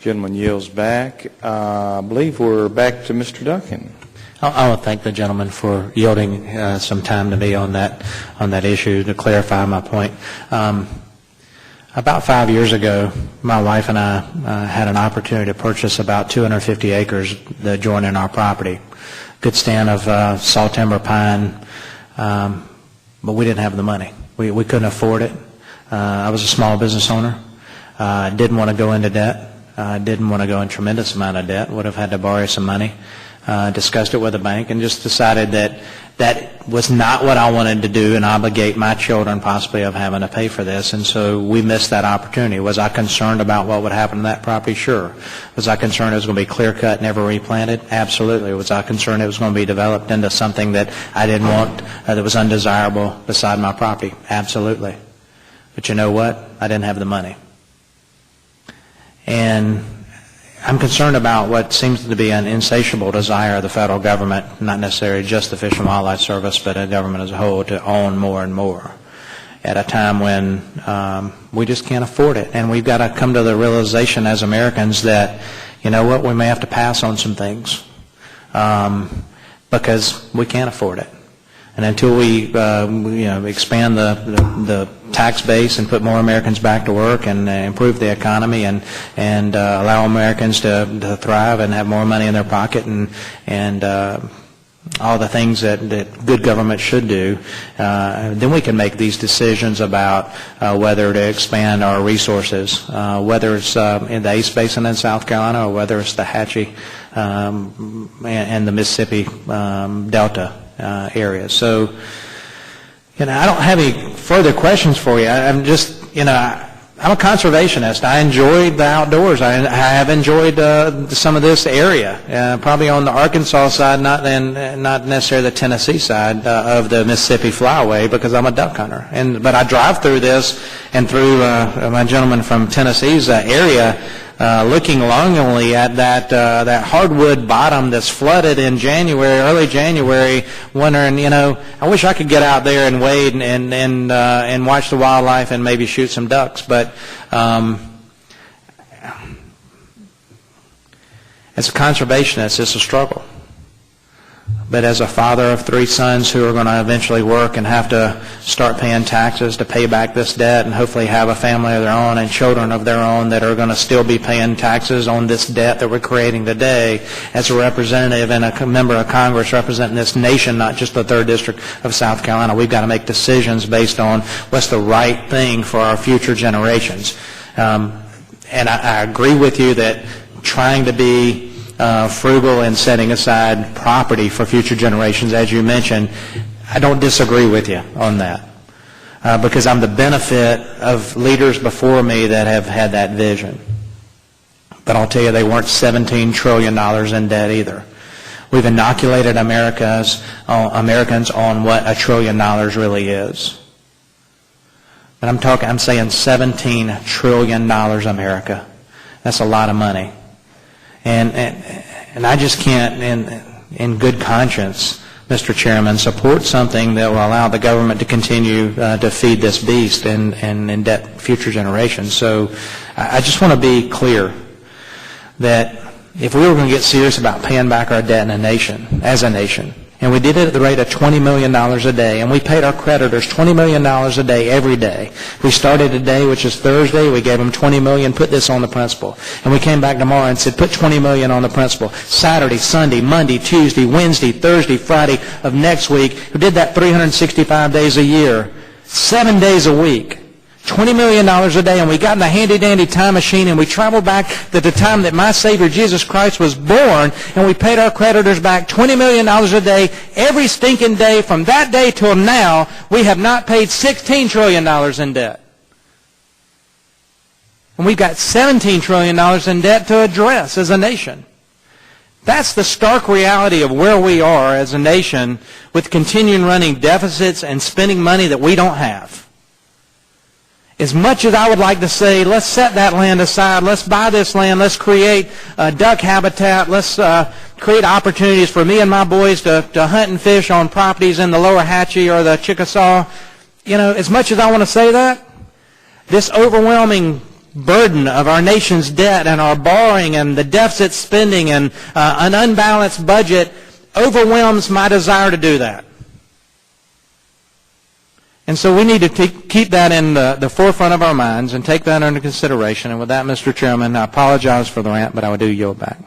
Gentleman yields back. I believe we're back to Mr. Duncan. I want to thank the gentleman for yielding some time to me on that issue to clarify my point. About 5 years ago, my wife and I had an opportunity to purchase about 250 acres adjoining our property. Good stand of saw timber, pine, but we didn't have the money. We couldn't afford it. I was a small business owner. Didn't want to go into debt. Didn't want to go in tremendous amount of debt. Would have had to borrow some money. Discussed it with the bank and just decided that that was not what I wanted to do and obligate my children possibly of having to pay for this. And so we missed that opportunity. Was I concerned about what would happen to that property? Sure. Was I concerned it was going to be clear-cut, never replanted? Absolutely. Was I concerned it was going to be developed into something that I didn't want, that was undesirable beside my property? Absolutely. But you know what? I didn't have the money. And I'm concerned about what seems to be an insatiable desire of the federal government, not necessarily just the Fish and Wildlife Service, but the government as a whole, to own more and more at a time when we just can't afford it. And we've got to come to the realization as Americans that, you know what, we may have to pass on some things because we can't afford it. And until we expand the tax base and put more Americans back to work and improve the economy and allow Americans to thrive and have more money in their pocket and all the things that good government should do, then we can make these decisions about whether to expand our resources, whether it's in the East Basin in South Carolina or whether it's the Hatchie and the Mississippi Delta area. So, I don't have any further questions for you. I'm just, I'm a conservationist. I enjoy the outdoors. I have enjoyed some of this area, probably on the Arkansas side, not necessarily the Tennessee side of the Mississippi Flyway, because I'm a duck hunter. But I drive through this and through my gentleman from Tennessee's area, looking longingly at that hardwood bottom that's flooded in January, early January, wondering, I wish I could get out there and wade and watch the wildlife and maybe shoot some ducks. But as a conservationist, it's a struggle. But as a father of 3 sons who are going to eventually work and have to start paying taxes to pay back this debt and hopefully have a family of their own and children of their own that are going to still be paying taxes on this debt that we're creating today, as a representative and a member of Congress representing this nation, not just the 3rd District of South Carolina, we've got to make decisions based on what's the right thing for our future generations. And I agree with you that trying to be frugal and setting aside property for future generations, as you mentioned, I don't disagree with you on that because I'm the benefit of leaders before me that have had that vision. But I'll tell you, they weren't $17 trillion in debt either. We've inoculated Americans on what $1 trillion really is. But I'm saying $17 trillion, America. That's a lot of money. And I just can't, in good conscience, Mr. Chairman, support something that will allow the government to continue to feed this beast and debt future generations. So I just want to be clear that if we were going to get serious about paying back our debt as a nation, and we did it at the rate of $20 million a day, and we paid our creditors $20 million a day every day. We started today, which is Thursday. We gave them $20 million, put this on the principal. And we came back tomorrow and said, put $20 million on the principal. Saturday, Sunday, Monday, Tuesday, Wednesday, Thursday, Friday of next week. We did that 365 days a year, 7 days a week. $20 million a day, and we got in a handy-dandy time machine, and we traveled back to the time that my Savior Jesus Christ was born, and we paid our creditors back $20 million a day every stinking day. From that day till now, we have not paid $16 trillion in debt. And we've got $17 trillion in debt to address as a nation. That's the stark reality of where we are as a nation with continuing running deficits and spending money that we don't have. As much as I would like to say, let's set that land aside, let's buy this land, let's create duck habitat, let's create opportunities for me and my boys to hunt and fish on properties in the lower Hatchie or the Chickasaw. As much as I want to say that, this overwhelming burden of our nation's debt and our borrowing and the deficit spending and an unbalanced budget overwhelms my desire to do that. And so we need to keep that in the forefront of our minds and take that under consideration. And with that, Mr. Chairman, I apologize for the rant, but I do yield back.